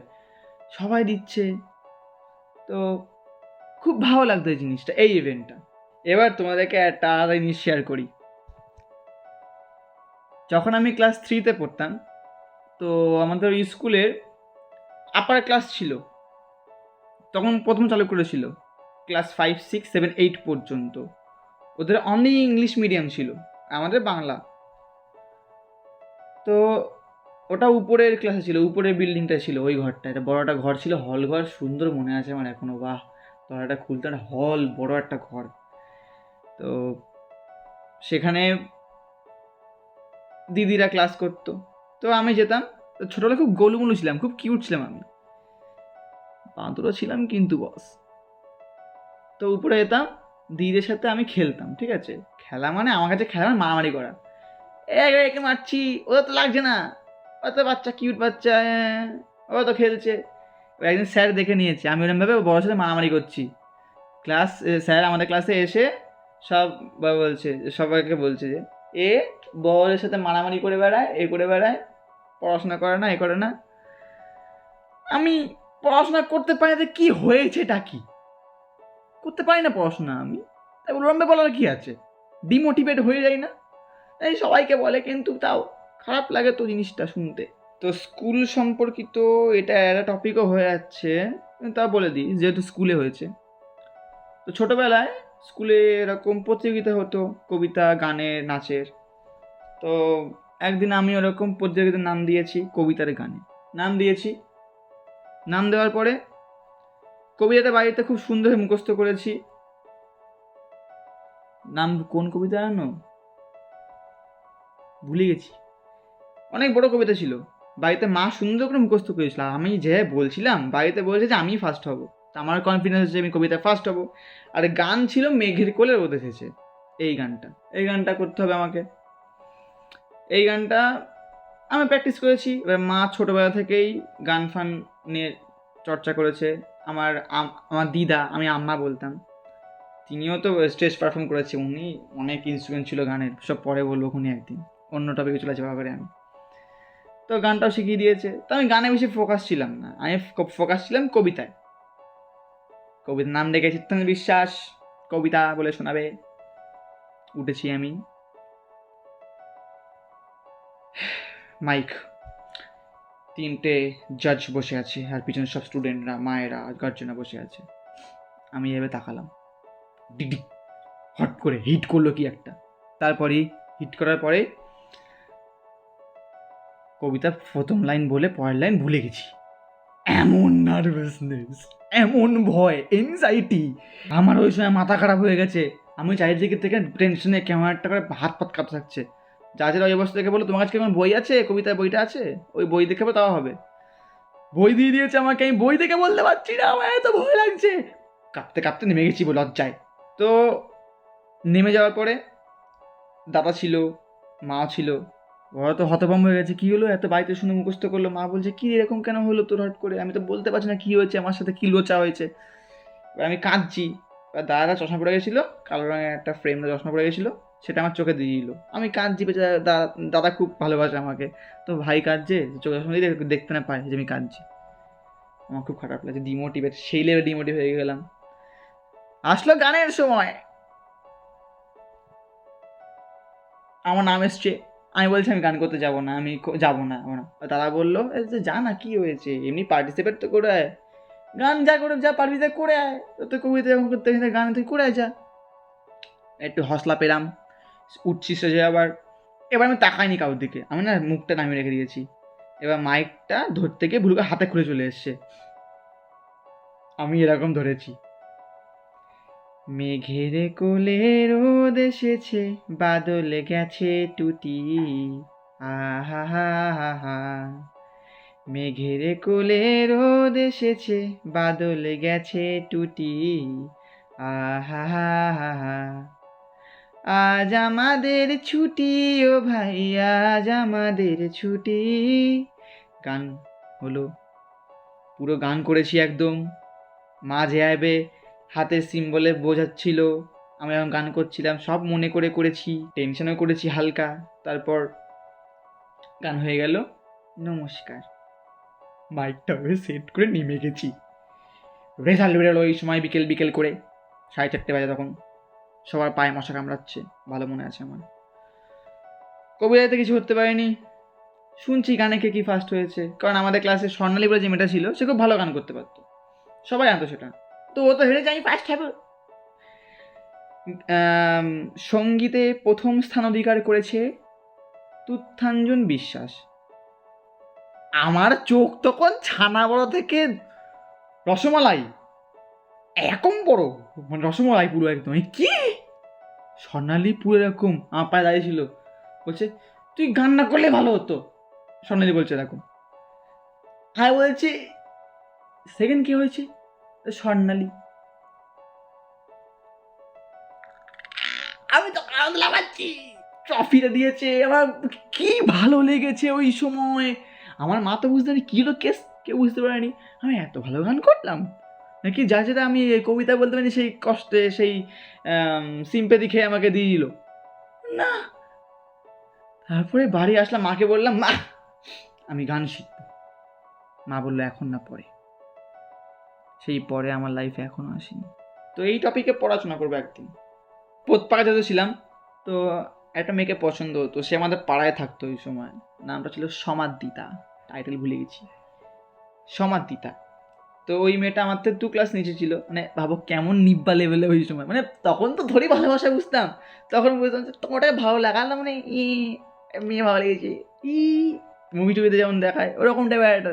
সবাই দিচ্ছে। তো খুব ভালো লাগতো এই জিনিসটা, এই ইভেন্টটা। এবার তোমাদেরকে একটা আলাদা জিনিস শেয়ার করি। যখন আমি ক্লাস 3-তে পড়তাম, তো আমাদের স্কুলের আপার ক্লাস ছিল, তখন প্রথম চালু করেছিল ক্লাস 5, 6, 7, 8 পর্যন্ত। ওদের অনলি ইংলিশ মিডিয়াম ছিল, আমাদের বাংলা। তো ওটা উপরের ক্লাসে ছিল, উপরের বিল্ডিংটা ছিল, ওই ঘরটা একটা বড় একটা ঘর ছিল, হল ঘর, সুন্দর মনে আছে আমার এখনো, বাহ দরজাটা খুলতে একটা হল, বড় একটা ঘর। তো সেখানে দিদিরা ক্লাস করতো, তো আমি যেতাম। তো ছোটবেলা খুব গোলুমুলু ছিলাম, খুব কিউট ছিলাম আমি, বাঁদরও ছিলাম কিন্তু বস। তো উপরে যেতাম, দিদিদের সাথে আমি খেলতাম, ঠিক আছে, খেলা মানে আমার কাছে খেলা মানে মারামারি করা, একে মারছি, ওদের তো লাগছে না, ও তো বাচ্চা, কিউট বাচ্চা, ও তো খেলছে। একদিন স্যার দেখে নিয়েছে আমি ওরমভাবে বড়োর সাথে মারামারি করছি। স্যার আমাদের ক্লাসে এসে সবাইকে বলছে যে এ বড়ের সাথে মারামারি করে বেড়ায়, পড়াশোনা করে না, করে না। আমি পড়াশোনা করতে পারি না, কি হয়েছে, এটা কি করতে পারি না পড়াশোনা আমি, তাই ওরমভাবে বলার কি আছে, ডিমোটিভেট হয়ে যায় না, এই সবাইকে বলে, কিন্তু তাও খারাপ লাগে তো জিনিসটা শুনতে। তো স্কুল সম্পর্কিত এটা একটা টপিকও হয়ে যাচ্ছে, তা বলে দিই যেহেতু স্কুলে হয়েছে। তো ছোটোবেলায় স্কুলে এরকম প্রতিযোগিতা হতো, কবিতা, গানের, নাচের। তো একদিন আমি ওরকম প্রতিযোগিতার নাম দিয়েছি, কবিতার গানে নাম দিয়েছি। নাম দেওয়ার পরে কবিতাটা বাড়িতে খুব সুন্দর মুখস্থ করেছি, নাম কোন কবিতা জানো? ভুলে গেছি। অনেক বড় কবিতা ছিল। বাড়িতে মা সুন্দর করে মুখস্থ করেছিল, আমি যে বলছিলাম বাড়িতে বলছে যে আমি ফার্স্ট হব। তা আমার কনফিডেন্স হচ্ছে আমি কবিতা ফার্স্ট হব। আর গান ছিল মেঘের কোলে রোদ এসেছে। এই গানটা করতে হবে আমাকে। এই গানটা আমি প্র্যাকটিস করেছি। এবার মা ছোটোবেলা থেকেই গান ফান নিয়ে চর্চা করেছে। আমার দিদা, আমি আম্মা বলতাম, তিনিও তো স্টেজ পারফর্ম করেছে। উনি অনেক ইনস্ট্রুমেন্ট ছিল গানের, সব পরে বলবো উনি একদিন, অন্য টপিকে চলে যাওয়া করে আমি। তো গানটাও শিখিয়ে দিয়েছে। তো আমি গানে বেশি ফোকাস ছিলাম না, আমি ফোকাস ছিলাম কবিতায়। কবিতার নাম ডেকে চিত্তন বিশ্বাস কবিতা বলে শোনাবে। উঠেছি আমি, মাইক, 3টে জাজ বসে আছে আর পিছনে সব স্টুডেন্টরা, মায়েরা, গার্জেনরা বসে আছে। আমি এভাবে তাকালাম, ডিডি হট করে হিট করলো কি একটা। তারপরে হিট করার পরে কবিতার প্রথম লাইন বলে পরের লাইন ভুলে গেছি। এমন নার্ভাসনেস, এমন ভয়, এনজাইটি, আমার ওই সময় মাথা খারাপ হয়ে গেছে। আমি চারিদিকে থেকে টেনশনে কেমন একটা করে হাত পাত কাঁপতে থাকছে। যারা ওই অবস্থা দেখে বলো তোমার কাছে কেমন বই আছে, কবিতার বইটা আছে, ওই বই দেখে তাও হবে। বই দিয়ে দিয়েছে আমাকে, আমি বই দেখে বলতে পারছি না, আমার এত ভয় লাগছে। কাঁপতে কাঁপতে নেমে গেছি লজ্জায়। তো নেমে যাওয়ার পরে দাদা ছিল, মা ছিল, ওরা তো হতভম্ব হয়ে গেছে, কী হলো এত বাড়িতে শুনে মুখস্থ করলো। মা বলছে কী এরকম কেন হলো তোর হট করে? আমি তো বলতে পারছি না কী হয়েছে, আমার সাথে কী লোচা হয়েছে। আমি কাঁদছি। দাদাটা চশমা পড়ে গেছিলো, কালো রঙের একটা ফ্রেমটা চশমা পড়ে গেছিলো, সেটা আমার চোখে দিয়ে দিল। আমি কাঁদছি, দাদা খুব ভালোবাসে আমাকে, তো ভাই কাঁদছে, চোখে চশমা দিয়ে দেখতে না পায় যে আমি কাঁদছি। আমার খুব খারাপ লাগছে, ডিমোটিভেট, সেই লেভেল ডিমোটিভ হয়ে গেলাম। আসলো গানের সময়, আমার নাম এসছে, আমি বলছি আমি গান করতে যাবো না, আমি যাবো না। দাদা বললো যে যা না, কি হয়েছে, এমনি পার্টিসিপেট তো করে আয়, গান যা করে যা পারবি তা করে আয়, তো কবিতা যখন করতে গান তুই করে আয় যা। একটু হসলা পেলাম, উঠছি স্টেজে আবার। এবার আমি তাকাইনি কারোর দিকে, আমি না মুখটা নামিয়ে রেখে দিয়েছি। এবার মাইকটা ধরতে গিয়ে ভুল করে হাতে খুলে চলে এসছে। আমি এরকম ধরেছি, মেঘের কোলে রোদ এসেছে, বাদল গেছে টুটি, আহা হা হা হা। মেঘের কোলে রোদ এসেছে, বাদল গেছে টুটি, আহা হা হা হা। আজ আমাদের ছুটি ও ভাই, আজ আমাদের ছুটি। গান হলো, পুরো গান করেছি একদম। মা যেভাবে হাতের সিম্বলে বোঝাচ্ছিল, আমি এখন গান করছিলাম, সব মনে করে করেছি, টেনশনও করেছি হালকা। তারপর গান হয়ে গেল, নমস্কার। মাইকটা সেট করে নেমে গেছি। রেজাল্ট বেরোলো এই সময় বিকেল বিকেল করে, 4:30 বাজে তখন। সবার পায়ে মশা কামড়াচ্ছে, ভালো মনে আছে আমার। কবিতাতে কিছু করতে পারিনি। শুনছি গানে কে কি ফার্স্ট হয়েছে, কারণ আমাদের ক্লাসে স্বর্ণালী বলে যে মেয়েটা ছিল, সে খুব ভালো গান করতে পারতো, সবাই জানতো সেটা। তো ও তো হেরেছে, আমি ফার্স্ট হব। সঙ্গীতে প্রথম স্থান অধিকার করেছে তুত্থাঞ্জন বিশ্বাস। আমার চোখ তখন ছানা বড় থেকে রসমালাই, এরকম বড়, মানে রসমালাই পুরো একদম। কি স্বর্ণালী পুরো এরকম আমার পায়ে দাঁড়িয়েছিল, বলছে তুই গান না করলে ভালো হতো। স্বর্ণালী বলছে এরকম। হ্যাঁ বলছি সেকেন্ড কি হয়েছে, স্বর্ণালী। আমি তো আনন্দ লাগাচ্ছি, ট্রফিটা দিয়েছে, আমার কি ভালো লেগেছে ওই সময়। আমার মা তো বুঝতে পারি কী হলো কেস, কেউ বুঝতে পারেনি আমি এত ভালো গান করলাম নাকি। যা যেটা আমি কবিতা বলতে পারি সেই কষ্টে, সেই সিম্পেথি খেয়ে আমাকে দিয়ে দিল না। তারপরে বাড়ি আসলাম, মাকে বললাম মা আমি গান শিখব। মা বললো এখন না, পরে। সেই পরে আমার লাইফে এখনও আসেনি। তো এই টপিকে পড়াশোনা করবো একদিন। পোতপাকা যত ছিলাম, তো একটা মেয়েকে পছন্দ হতো, সে আমাদের পাড়ায় থাকতো ওই সময়, নামটা ছিল সমাদ্দিতা, টাইটেল ভুলে গেছি, সমাদ্দিতা। তো ওই মেয়েটা আমার থেকে 2 ক্লাস নিচে ছিল, মানে ভাবো কেমন নিব্বা লেভেলে ওই সময়, মানে তখন তো ধরি ভালোবাসা বুঝতাম, তখন বুঝতাম যে তোমাটাকে ভালো লাগাল না, মানে মেয়ে ভালো লেগেছে, মুভি টুভিতে যেমন দেখায় ওরকম টাইপের একটা।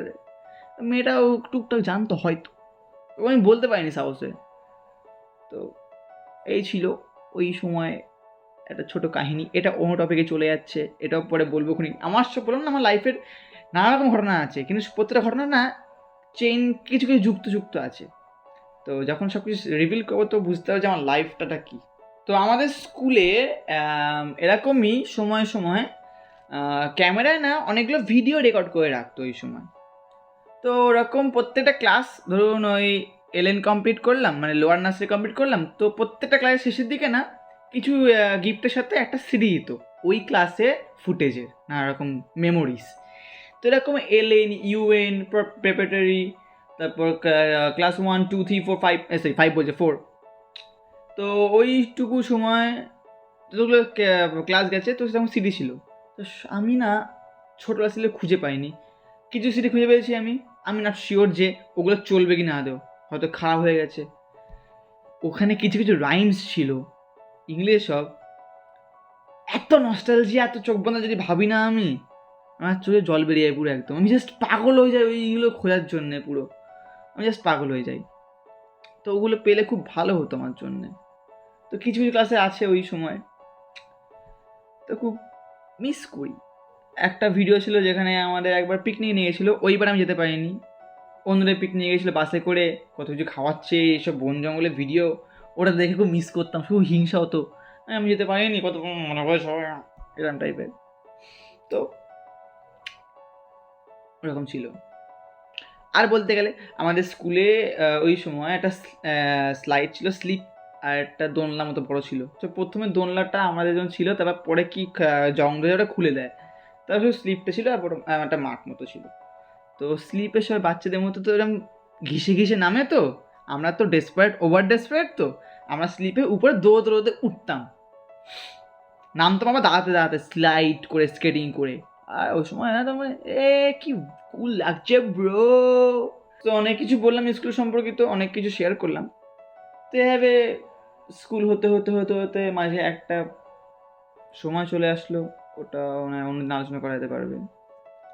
মেয়েটাও টুকটাক জানতো হয়তো, আমি বলতে পারিনি সাহসে। তো এই ছিল ওই সময় একটা ছোট কাহিনী, এটা অন্য টপিকে চলে যাচ্ছে, এটাও পরে বলবো খুনি। আমার সব বললাম না, আমার লাইফের নানা রকম ঘটনা আছে, কিন্তু প্রত্যেকটা ঘটনা না চেইন কিছু কিছু যুক্ত আছে। তো যখন সব কিছু রিভিল করবো তো বুঝতে হবে যে আমার লাইফটা কী। তো আমাদের স্কুলে এরকমই সময় সময় ক্যামেরায় না অনেকগুলো ভিডিও রেকর্ড করে রাখতো ওই সময়। তো ওরকম প্রত্যেকটা ক্লাস ধরুন ওই এলএন কমপ্লিট করলাম, মানে লোয়ার নার্সারি কমপ্লিট করলাম, তো প্রত্যেকটা ক্লাসের শেষের দিকে না কিছু গিফটের সাথে একটা সিডি দিত ওই ক্লাসে ফুটেজের নানা রকম মেমোরিজ। তো এরকম এলএন, ইউএন, প্রেপারেটরি, তারপর ক্লাস 1 2 3 4 5, সরি 5 বলছে 4। তো ওইটুকু সময় যতগুলো ক্লাস গেছে তো সেরকম সিডি ছিল। তো আমি না ছোটোবেলা ছিল খুঁজে পাইনি, কিছু সিডি খুঁজে পেয়েছি আমি না শিওর যে ওগুলো চলবে কি না আদৌ, হয়তো খারাপ হয়ে গেছে। ওখানে কিছু কিছু রাইমস ছিল ইংলিশ সব, এত নস্টালজিয়া, এত চোখ বন্ধ যদি ভাবি না আমি, আমার চোখে জল বেরিয়ে যায় পুরো একদম। আমি জাস্ট পাগল হয়ে যাই ওইগুলো খোঁজার জন্যে, পুরো আমি জাস্ট পাগল হয়ে যাই। তো ওগুলো পেলে খুব ভালো হতো আমার জন্যে। তো কিছু কিছু ক্লাসে আছে ওই সময়, তো খুব মিস করি। একটা ভিডিও ছিল যেখানে আমাদের একবার পিকনিক নিয়ে গেছিলো, ওইবার আমি যেতে পারিনি। অন্যদের পিকনিক নিয়ে গেছিলো বাসে করে, কত কিছু খাওয়াচ্ছে, এইসব বন জঙ্গলের ভিডিও, ওটা দেখে খুব মিস করতাম, খুব হিংসা হতো আমি যেতে পারিনি, কত মনে করে সবাই এরকম টাইপের। তো ওরকম ছিল। আর বলতে গেলে আমাদের স্কুলে ওই সময় একটা স্লাইড ছিল, স্লিপ, আর একটা দোলনা মতো বড় ছিল। তো প্রথমে দোলনাটা আমাদের যখন ছিল, তারপর পরে কি জং ধরে ওটা খুলে দেয়, তারপর শুধু স্লিপটা ছিল, আর একটা মাঠ মতো ছিল। তো স্লিপের সবাই বাচ্চাদের মতো তো এরকম ঘিসে ঘিসে নামে, তো আমরা তো ওভার ডেসপারেট, তো আমরা স্লিপের উপরে দৌড়ে উঠতাম, নামতাম আবার দাঁড়াতে স্লাইড করে, স্কেটিং করে। আর ওই সময় না তোমার কি কুল লাগছে ব্রো। তো অনেক কিছু বললাম স্কুল সম্পর্কিত, অনেক কিছু শেয়ার করলাম। তো এভাবে স্কুল হতে হতে হতে হতে মাঝে একটা সময় চলে আসলো, ওটা মানে অন্য আলোচনা করা যেতে পারবে।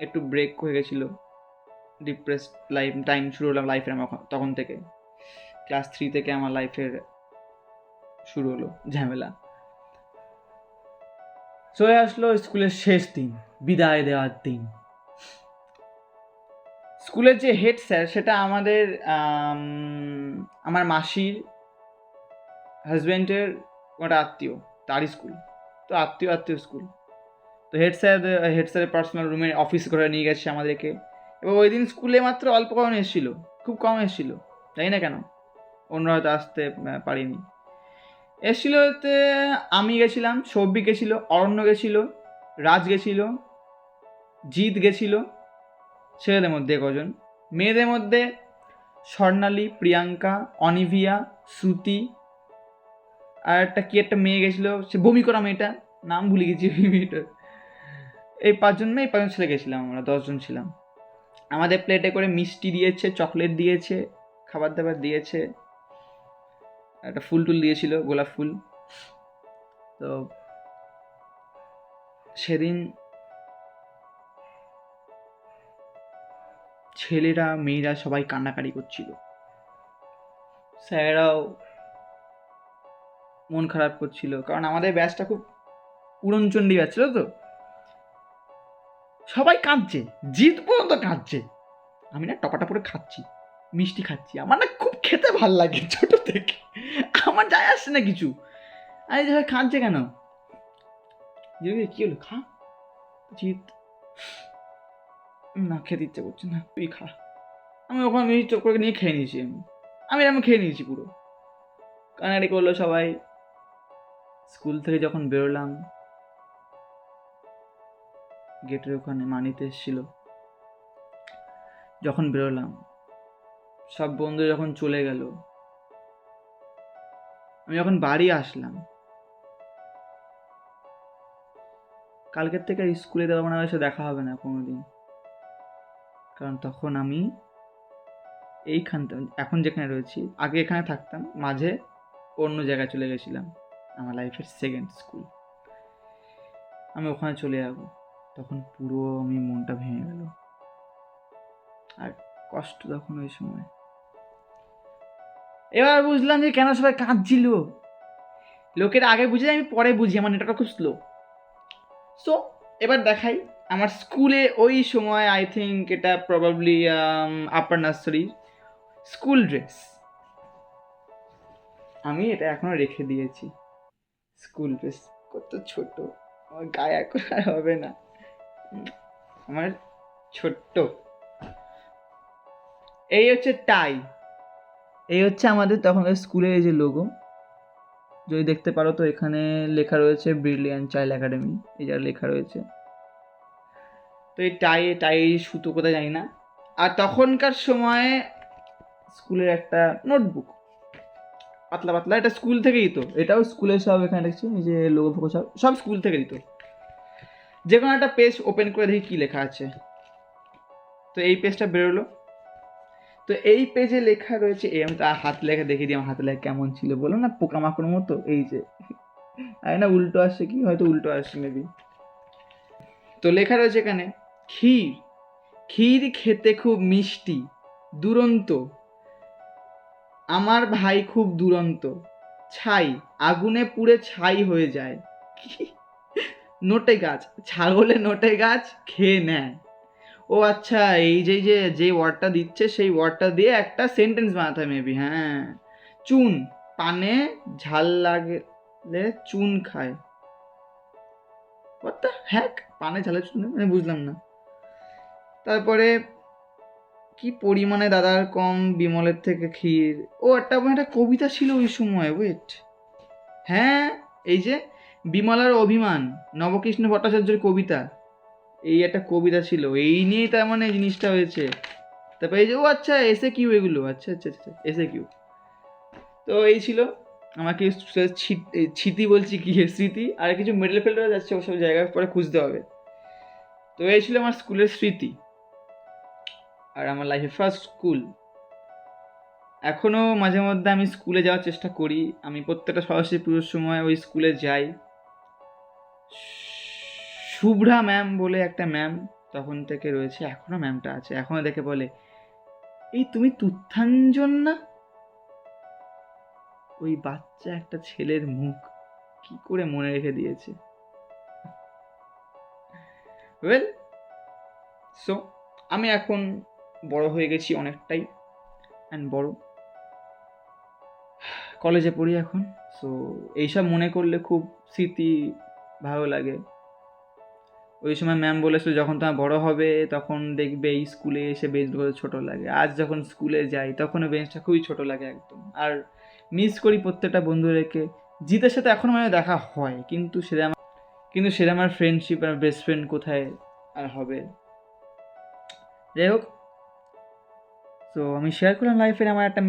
একটু ব্রেক হয়ে গেছিলো, ডিপ্রেসড টাইম শুরু হলাম লাইফের আমার তখন থেকে। ক্লাস 3 থেকে আমার লাইফের শুরু হলো ঝামেলা। চলে আসলো স্কুলের শেষ দিন, বিদায় দেওয়ার দিন। স্কুলের যে হেড স্যার, সেটা আমাদের আমার মাসির হাজব্যান্ডের ওটা আত্মীয়, তারই স্কুল। তো আত্মীয় স্কুল। তো হেড স্যারের পার্সোনাল রুমে অফিস করে নিয়ে গেছে আমাদেরকে। এবং ওই দিন স্কুলে মাত্র অল্প কম এসেছিল, খুব কম এসেছিল, জানি না কেন, অন্যরা হয়তো আসতে পারিনি। এসেছিল হতে আমি গেছিলাম, সৌভিক গেছিলো, অরণ্য গেছিলো, রাজ গেছিলো, জিৎ গেছিলো, ছেলেদের মধ্যে কজন। মেয়েদের মধ্যে স্বর্ণালী, প্রিয়াঙ্কা, অনিভিয়া, শ্রুতি, আর একটা মেয়ে গেছিলো, সে বমি করা মেয়েটা, নাম ভুলে গেছি মেয়েটার। এই 5 ছেলে গেছিলাম, আমরা 10 জন ছিলাম। আমাদের প্লেটে করে মিষ্টি দিয়েছে, চকলেট দিয়েছে, খাবার দাবার দিয়েছে, একটা ফুল টুল দিয়েছিল, গোলাপ ফুল। তো সেদিন ছেলেরা মেয়েরা সবাই কান্নাকাটি করছিল, স্যারেরাও মন খারাপ করছিল, কারণ আমাদের ব্যাচটা খুব উড়নচণ্ডী ব্যাচ ছিল। তো সবাই কাঁদছে, জিত পর্যন্ত কাঁদছে। আমি না টপাটা পরে খাচ্ছি, মিষ্টি খাচ্ছি, আমার না খুব খেতে ভাল লাগে ছোট থেকে, আমার যায় আসছে না কিছু। আরে যে কাঁদছে কেন, কি হলো, খা। জিত না, খেতে ইচ্ছে করছে না, তুই খা। আমি ওখানে মিষ্টি চোখ করে নিয়ে খেয়ে নিয়েছি, আমি খেয়ে নিয়েছি পুরো। কানাডি করলো সবাই। স্কুল থেকে যখন বেরোলাম, গেটের ওখানে মানিতে এসেছিল, যখন বেরোলাম, সব বন্ধু যখন চলে গেল, আমি যখন বাড়ি আসলাম, কালকের থেকে স্কুলে দেওয়া মানে এসে দেখা হবে না কোনোদিন, কারণ তখন আমি এখন যেখানে রয়েছি, আগে এখানে থাকতাম, মাঝে অন্য জায়গায় চলে গেছিলাম, আমার লাইফের সেকেন্ড স্কুল। আমি ওখানে চলে যাবো, তখন পুরো আমি মনটা ভেঙে গেল, আর কষ্ট তখন ওই সময়। এবার বুঝলাম যে কেন সবাই কাঁদছিল। লোকের আগে বুঝে যায়, আমি পরে বুঝি, আমার নেটটা খুব স্লো। সো এবার দেখাই আমার স্কুলে ওই সময়, আই থিঙ্ক এটা প্রবাবলি আপার নার্সারি স্কুল ড্রেস। আমি এটা এখনো রেখে দিয়েছি, স্কুল ড্রেস। কত ছোট, আমার গায়ে এখন আর হবে না, আমার ছোট্ট। এই হচ্ছে টাই, এই হচ্ছে আমাদের তখনকার স্কুলের এই যে লোগো, যদি দেখতে পারো তো এখানে লেখা রয়েছে ব্রিলিয়ান্ট চাইল্ড একাডেমি, এই যা লেখা রয়েছে। তো এই টাই সুতো কোথায় জানি না। আর তখনকার সময় স্কুলের একটা নোটবুক, পাতলা পাতলা, এটা স্কুল থেকেই দিত, এটাও স্কুলের সব, এখানে দেখছি এই যে লোগো ফোগো সব স্কুল থেকে দিত। যে কোনো একটা পেজ ওপেন করে দেখি কী লেখা আছে। তো এই পেজটা বেরোলো, তো এই পেজে লেখা রয়েছে, এই আমি তো হাত লেখা দেখে দিই আমার হাতে লেখা কেমন ছিল, বলো না পোকামাকড় মতো। এই যে আরে না, উল্টো আসছে কি, হয়তো উল্টো আসছে মেবি। তো লেখা রয়েছে এখানে, ক্ষীর খেতে খুব মিষ্টি, দুরন্ত, আমার ভাই খুব দুরন্ত, ছাই আগুনে পুড়ে ছাই হয়ে যায়, নোটে গাছ, ছাগলে নোটে গাছ খেয়ে নেয়। ও আচ্ছা, এই যে ওয়ার্ডটা দিচ্ছে সেই ওয়ার্ডটা দিয়ে একটা সেন্টেন্স বানাতে হয় মেবি। হ্যাঁ, চুন, পানে ঝাল লাগলে চুন খায়। হোয়াট দ্য হ্যাক, পানে ঝালে চুন, আমি বুঝলাম না। তারপরে কি পরিমাণে দাদার কম, বিমলের থেকে ক্ষীর। ও একটা কবিতা ছিল ওই সময়, ওয়েট, হ্যাঁ এই যে বিমলার অভিমান, নবকৃষ্ণ ভট্টাচার্যের কবিতা, এই একটা কবিতা ছিল, এই নিয়েই তার মানে জিনিসটা হয়েছে। তারপরে এই যে, ও আচ্ছা এসে কিউ, এগুলো আচ্ছা আচ্ছা আচ্ছা এসে কিউ। তো এই ছিল আমাকে স্মৃতি বলছি কি স্মৃতি, আর কিছু মেডেল ফেডেল যাচ্ছে ওসব জায়গায় পরে খুঁজতে হবে। তো এই ছিল আমার স্কুলের স্মৃতি আর আমার লাইফের ফার্স্ট স্কুল। এখনও মাঝে মধ্যে আমি স্কুলে যাওয়ার চেষ্টা করি, আমি প্রত্যেকটা সরস্বতী পুজোর সময় ওই স্কুলে যাই। শুভ্রা ম্যাম বলে একটা ম্যাম তখন থেকে রয়েছে, এখনও ম্যামটা আছে, এখনও দেখে বলে, এই তুমি তুত্থাঞ্জন না? ওই বাচ্চা একটা ছেলের মুখ কি করে মনে রেখে দিয়েছে। ওয়েল, সো আমি এখন বড় হয়ে গেছি অনেকটাই, অ্যান্ড বড় কলেজে পড়ি এখন। সো এইসব মনে করলে খুব স্মৃতি ভালো লাগে। ওই সময় ম্যাম বলেছিল যখন তোমার বড় হবে তখন দেখবে এই স্কুলে এসে বেঞ্চগুলো ছোটো লাগে। আজ যখন স্কুলে যাই তখনও বেঞ্চটা খুবই ছোটো লাগে একদম, আর মিস করি প্রত্যেকটা বন্ধুদেরকে। জিতের সাথে এখনও মানে দেখা হয়, কিন্তু সেটা আমার ফ্রেন্ডশিপ আর বেস্ট ফ্রেন্ড কোথায় আর হবে। যাই হোক, তো আমি শেয়ার করলাম লাইফের আমার একটা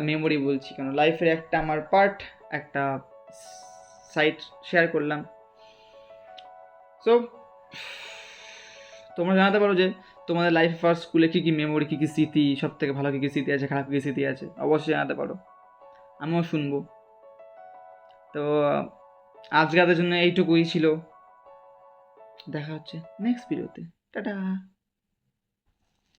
মেমোরি বলছি কেন, লাইফের একটা আমার পার্ট, একটা সাইট শেয়ার করলাম। সো তোমরা জানাতে পারো যে তোমাদের লাইফে ফার্স্ট স্কুলে কী কী মেমোরি, কী কী স্মৃতি, সব থেকে ভালো কী কী স্মৃতি আছে, খারাপ কী কী স্মৃতি আছে, অবশ্যই জানাতে পারো, আমিও শুনবো। তো আজকে জন্য এইটুকুই ছিল, দেখা হচ্ছে নেক্সট ভিডিওতে, টাটা।